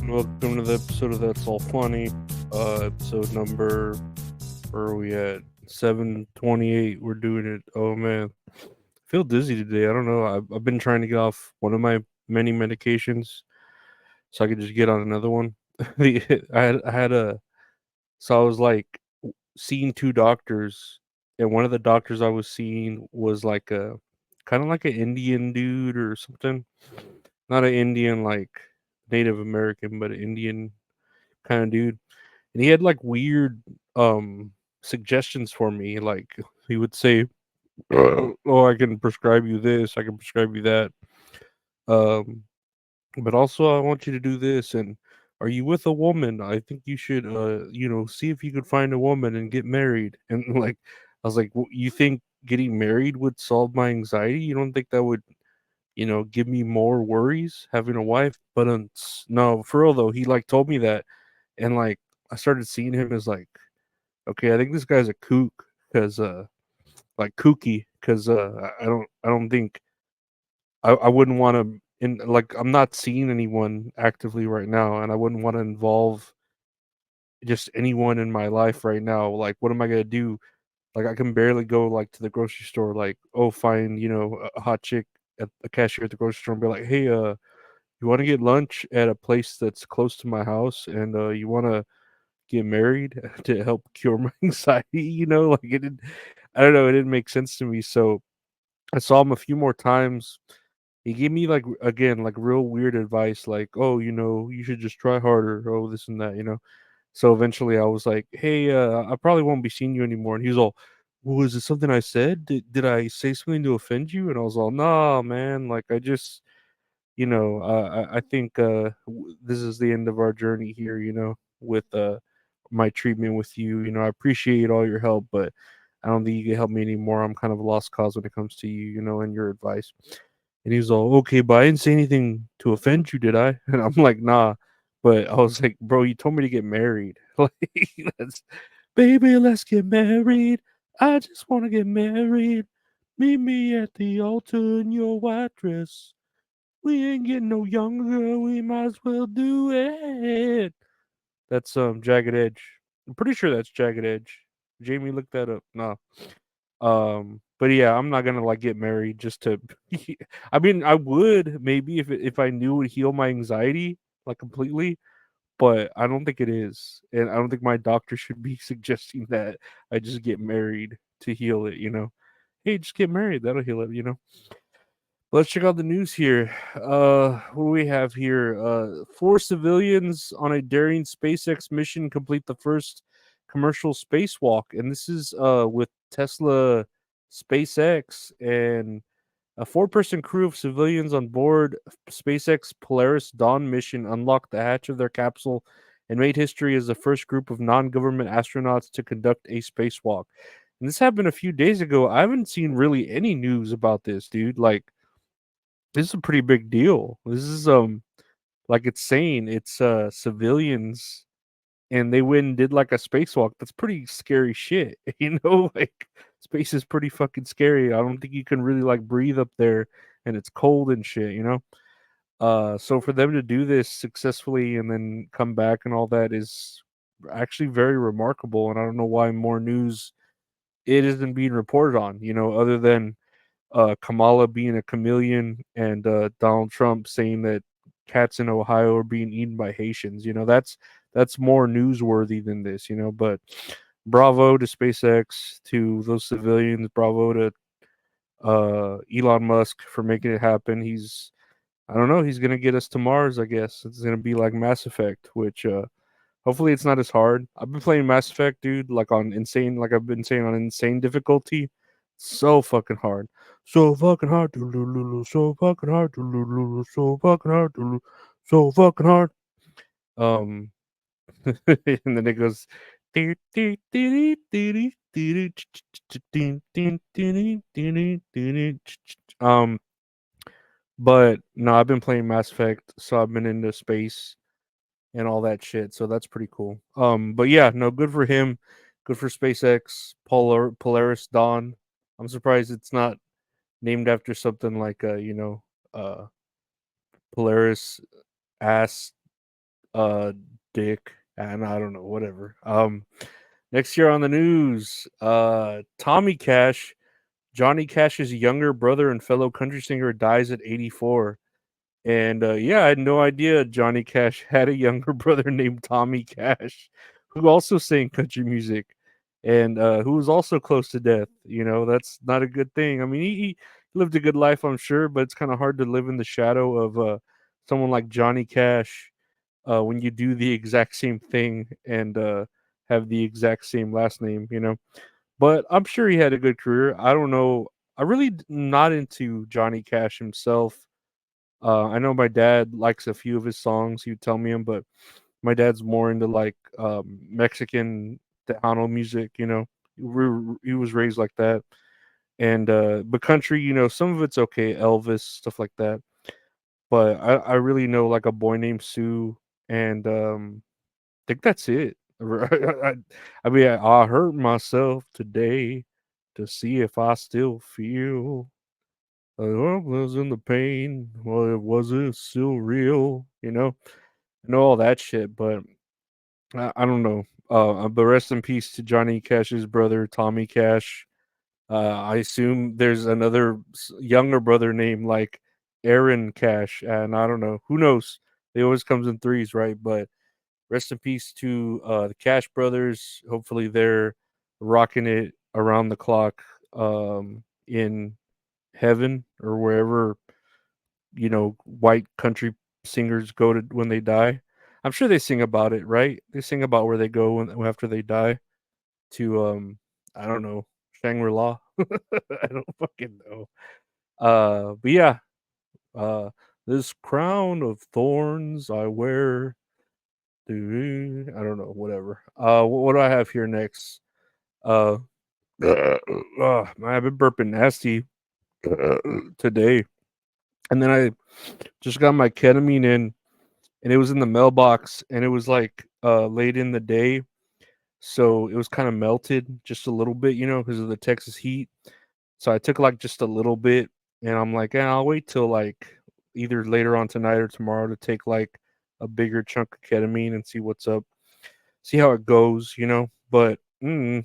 Welcome to the episode of That's All Funny. Episode number, where are we at? 728. We're doing it. Oh man, I feel dizzy today. I don't know. I've been trying to get off one of my many medications so I could just get on another one. I had a, so I was like seeing two doctors, and one of the doctors I was seeing was like a kind of like an Indian dude or something. Not an Indian like Native American, but an Indian kind of dude, and he had like weird suggestions for me. Like he would say, "Oh, I can prescribe you this, I can prescribe you that, um, but also I want you to do this." And are you with a woman? I think you should, see if you could find a woman and get married. And like, I was like, "You think getting married would solve my anxiety? You don't think that would, give me more worries having a wife?" But no, for real though, he like told me that, and like I started seeing him as like, okay, I think this guy's a kook, because like kooky, because I don't think I wouldn't want to, in like, I'm not seeing anyone actively right now, and I wouldn't want to involve just anyone in my life right now. Like, what am I gonna do? Like, I can barely go like to the grocery store. Like, oh, find a hot chick at a cashier at the grocery store and be like, hey, you want to get lunch at a place that's close to my house, and you want to get married to help cure my anxiety. Like it didn't. I don't know. It didn't make sense to me. So I saw him a few more times. He gave me like again like real weird advice, like, oh, you should just try harder. Oh, this and that. So eventually I was like, hey, I probably won't be seeing you anymore. And he was all, well, is it something I said? Did I say something to offend you? And I was all, nah, man. Like I just, I think this is the end of our journey here, with my treatment with you. I appreciate all your help, but I don't think you can help me anymore. I'm kind of a lost cause when it comes to you, and your advice. And he was all, okay, but I didn't say anything to offend you, did I? And I'm like, nah. But I was like, bro, you told me to get married. Like, let's, baby, let's get married. I just want to get married. Meet me at the altar in your white dress. We ain't getting no younger. We might as well do it. That's Jagged Edge. I'm pretty sure that's Jagged Edge. Jamie, look that up. No. But yeah, I'm not gonna like get married just to. I mean, I would maybe if I knew it would heal my anxiety like completely, but I don't think it is, and I don't think my doctor should be suggesting that I just get married to heal it. Hey, just get married. That'll heal it. Let's check out the news here. What do we have here? Four civilians on a daring SpaceX mission complete the first commercial spacewalk, and this is with Tesla, SpaceX, and a four-person crew of civilians on board SpaceX Polaris Dawn mission unlocked the hatch of their capsule and made history as the first group of non-government astronauts to conduct a spacewalk. And this happened a few days ago. I haven't seen really any news about this, dude. Like, this is a pretty big deal. This is like it's saying it's civilians, and they went and did like a spacewalk. That's pretty scary shit. Like space is pretty fucking scary. I don't think you can really like breathe up there, and it's cold and shit. So for them to do this successfully and then come back and all that is actually very remarkable, and I don't know why more news it isn't being reported on, other than Kamala being a chameleon, and Donald Trump saying that cats in Ohio are being eaten by Haitians. That's more newsworthy than this. But bravo to SpaceX, to those civilians. Bravo to Elon Musk for making it happen. I don't know, he's gonna get us to Mars. I guess it's gonna be like Mass Effect, which hopefully it's not as hard. I've been playing Mass Effect, dude, like on insane, like I've been saying, on insane difficulty. So fucking hard. So fucking hard. So fucking hard. So fucking hard. So fucking hard. Um and then it goes um but no, I've been playing Mass Effect, so I've been into space and all that shit. So that's pretty cool. But yeah, no, good for him. Good for SpaceX, Polaris Dawn. I'm surprised it's not named after something like uh Polaris ass uh, dick, and I don't know, whatever. Next year on the news, Tommy Cash, Johnny Cash's younger brother and fellow country singer, dies at 84. And yeah, I had no idea Johnny Cash had a younger brother named Tommy Cash, who also sang country music, and who was also close to death. You know, that's not a good thing. I mean, he lived a good life, I'm sure, but it's kind of hard to live in the shadow of someone like Johnny Cash when you do the exact same thing and have the exact same last name. You know, but I'm sure he had a good career. I don't know. I really not into Johnny Cash himself. I know my dad likes a few of his songs. He would tell me them, but my dad's more into like Mexican Tejano music. You know, he was raised like that, and but country, you know, some of it's okay, Elvis stuff like that. But I really know like a boy named Sue, and I think that's it. I mean, I hurt myself today to see if I still feel. Was in the pain. Well, it wasn't still real. You know, I know all that shit, but I don't know. But rest in peace to Johnny Cash's brother, Tommy Cash. I assume there's another younger brother named like Aaron Cash, and I don't know. Who knows? They always comes in threes, right? But rest in peace to the Cash brothers. Hopefully, they're rocking it around the clock in heaven or wherever white country singers go to when they die. I'm sure they sing about it, right? They sing about where they go after they die to I don't know, Shangri-La. I don't fucking know. But yeah, uh this crown of thorns I wear. I don't know, whatever. What do I have here next? Uh I've been burping nasty today. And then I just got my ketamine in, and it was in the mailbox, and it was like late in the day, so it was kind of melted just a little bit, because of the Texas heat. So I took like just a little bit, and I'm like, I'll wait till like either later on tonight or tomorrow to take like a bigger chunk of ketamine and see what's up, see how it goes, But we'll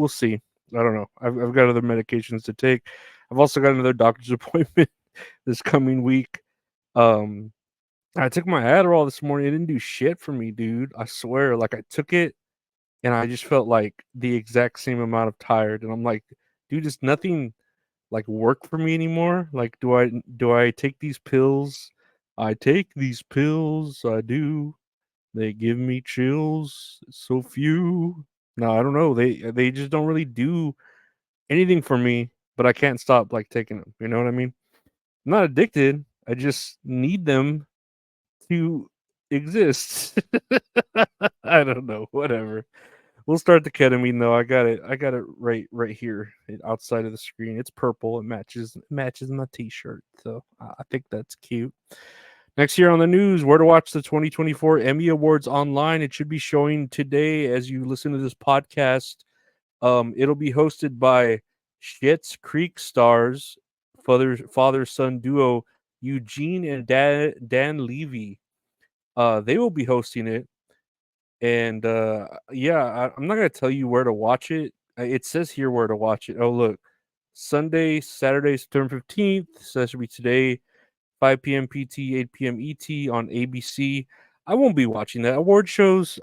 see. I don't know. I've got other medications to take. I've also got another doctor's appointment this coming week. Um, I took my Adderall this morning. It didn't do shit for me, dude. I swear. Like I took it and I just felt like the exact same amount of tired. And I'm like, dude, does nothing like work for me anymore? Like, do I take these pills? I take these pills. I do. They give me chills. So few. No, I don't know. They just don't really do anything for me. But I can't stop like taking them. You know what I mean? I'm not addicted. I just need them to exist. I don't know. Whatever. We'll start the ketamine though. I got it. I got it right here outside of the screen. It's purple. It matches my t-shirt. So I think that's cute. Next year on the news, where to watch the 2024 Emmy Awards online. It should be showing today as you listen to this podcast. It'll be hosted by Schitt's Creek stars, father son duo Eugene and Dan Levy. They will be hosting it, and yeah, I'm not gonna tell you where to watch it. It says here where to watch it. Oh, look, Sunday, Saturday, September 15th. So that should be today, 5 p.m. PT, 8 p.m. ET on ABC. I won't be watching that. Award shows,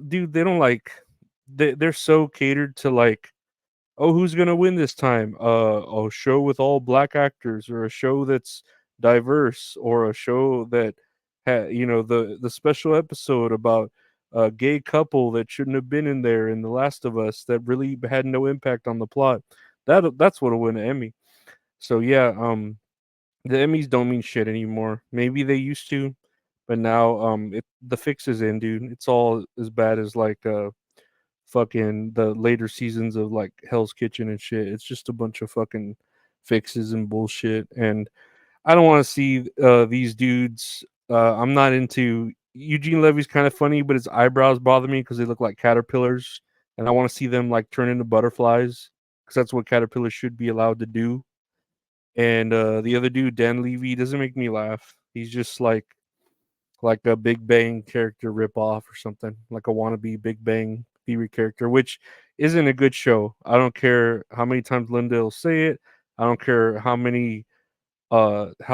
dude. They don't like. They're so catered to like, oh, who's gonna win this time? A show with all black actors, or a show that's diverse, or a show that the special episode about a gay couple that shouldn't have been in there in The Last of Us that really had no impact on the plot. That's what'll win an Emmy. So yeah, the Emmys don't mean shit anymore. Maybe they used to, but now the fix is in, dude. It's all as bad as like fucking the later seasons of like Hell's Kitchen and shit. It's just a bunch of fucking fixes and bullshit. And I don't want to see these dudes. I'm not into Eugene Levy's kind of funny, but his eyebrows bother me because they look like caterpillars, and I want to see them like turn into butterflies because that's what caterpillars should be allowed to do. and the other dude, Dan Levy, doesn't make me laugh. He's just like a Big Bang character ripoff or something, like a wannabe Big Bang Theory character, which isn't a good show. I don't care how many times Linda will say it. I don't care how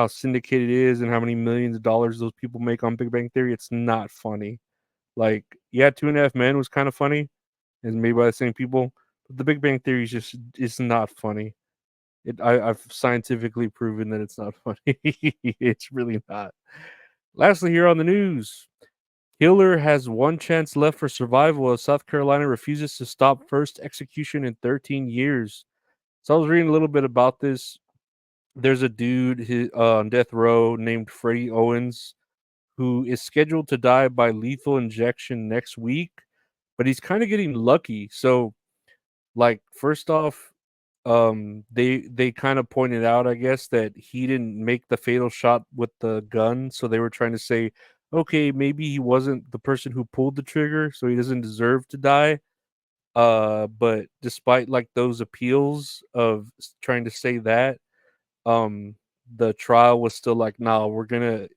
syndicated it is and how many millions of dollars those people make on Big Bang Theory. It's not funny. Like, yeah, Two and a Half Men was kind of funny, and made by the same people. But the Big Bang Theory is just it's not funny. I've scientifically proven that it's not funny. It's really not. Lastly, here on the news, Hiller has one chance left for survival as South Carolina refuses to stop first execution in 13 years. So I was reading a little bit about this. There's a dude on death row named Freddie Owens who is scheduled to die by lethal injection next week, but he's kind of getting lucky. So, like, first off, they kind of pointed out, I guess, that he didn't make the fatal shot with the gun, so they were trying to say, okay, maybe he wasn't the person who pulled the trigger, so he doesn't deserve to die. But despite like those appeals of trying to say that, um the trial was still like, no, we're gonna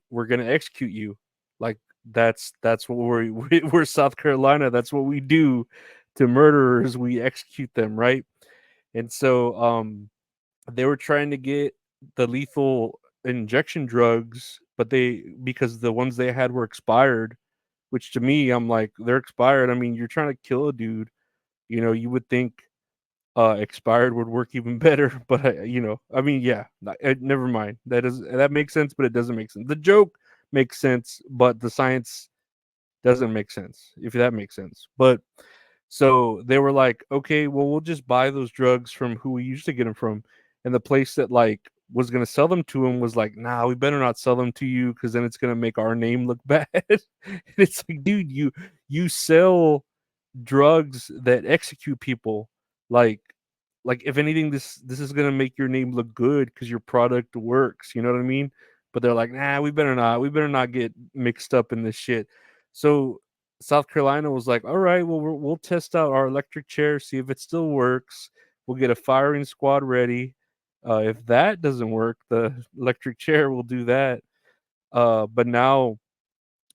execute you. Like, that's what we're South Carolina. That's what we do to murderers. We execute them, right? And so they were trying to get the lethal injection drugs, but they because the ones they had were expired, which to me, I'm like, they're expired. I mean, you're trying to kill a dude, you would think expired would work even better, but I mean, yeah, never mind. That makes sense, but it doesn't make sense. The joke makes sense, but the science doesn't make sense, if that makes sense. But so they were like, okay, well, we'll just buy those drugs from who we used to get them from, and the place that like was gonna sell them to him was like, nah, we better not sell them to you because then it's gonna make our name look bad. And it's like, dude, you sell drugs that execute people. like if anything, this is gonna make your name look good because your product works, you know what I mean? But they're like, nah, we better not get mixed up in this shit. So South Carolina was like, all right, well, we'll test out our electric chair, see if it still works. We'll get a firing squad ready. If that doesn't work, the electric chair will do that. But now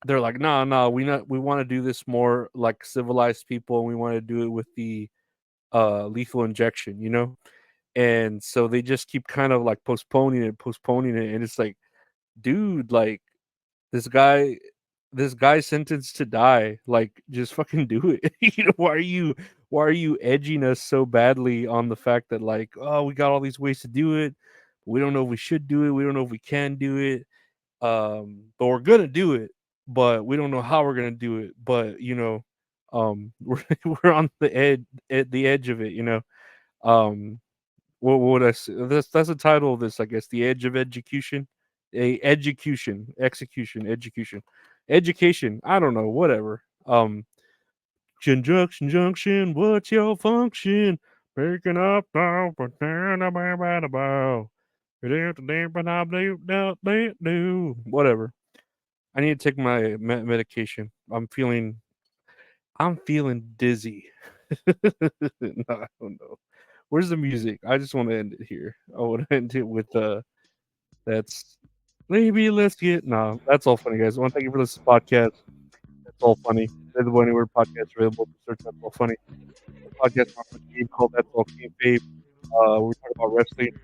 they're like, no, no, we want to do this more like civilized people, and we want to do it with the lethal injection, and so they just keep kind of like postponing it, and it's like, dude, like, this guy this guy's sentenced to die. Like, just fucking do it. Why are you edging us so badly on the fact that, like, oh, we got all these ways to do it, we don't know if we should do it, we don't know if we can do it, but we're gonna do it, but we don't know how we're gonna do it. But we're on the edge, at the edge of it. Um, what would I say? That's the title of this, I guess. The edge of execution, execution, education. I don't know, whatever. Conjunction junction. What's your function? Picking up now, whatever. I need to take my medication. I'm feeling dizzy. No, I don't know. Where's the music? I just want to end it here. I want to end it with that's maybe let's get no. That's all funny, guys. I want to thank you for listening to this podcast. That's all funny. Available anywhere podcasts are available. Just search That's All Funny. The podcast on a game called That's All Kayfabe. We talk about wrestling. It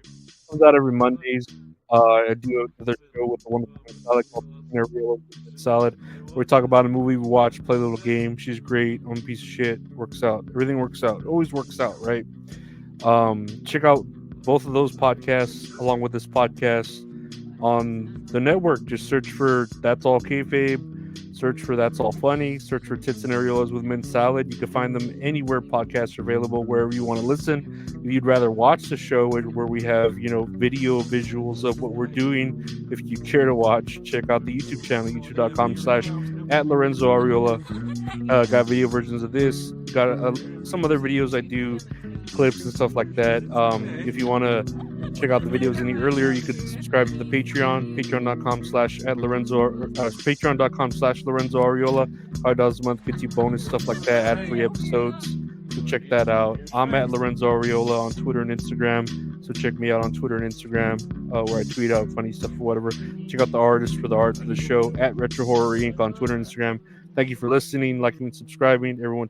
comes out every Mondays. I do another show with a wonderful Mint Salad called Real Mint Salad, where we talk about a movie we watch, play a little game. She's great. I'm a piece of shit. Works out. Everything works out. Always works out, right? Check out both of those podcasts along with this podcast on the network. Just search for That's All Kayfabe. Search for That's All Funny. Search for Tits and Areolas with Mint Salad. You can find them anywhere podcasts are available, wherever you want to listen. If you'd rather watch the show where we have, video visuals of what we're doing, if you care to watch, check out the YouTube channel, youtube.com/@Lorenzo Ariola. Got video versions of this. Got some other videos I do, clips and stuff like that. If you want to check out the videos any earlier, you could subscribe to the patreon.com/Lorenzo Ariola. $5 a month gets you bonus stuff like that, ad-free episodes. So check that out. I'm at Lorenzo Ariola on Twitter and Instagram. So check me out on Twitter and Instagram, where I tweet out funny stuff or whatever. Check out the artist for the art of the show at Retro Horror Inc. on Twitter and Instagram. Thank you for listening, liking, and subscribing. Everyone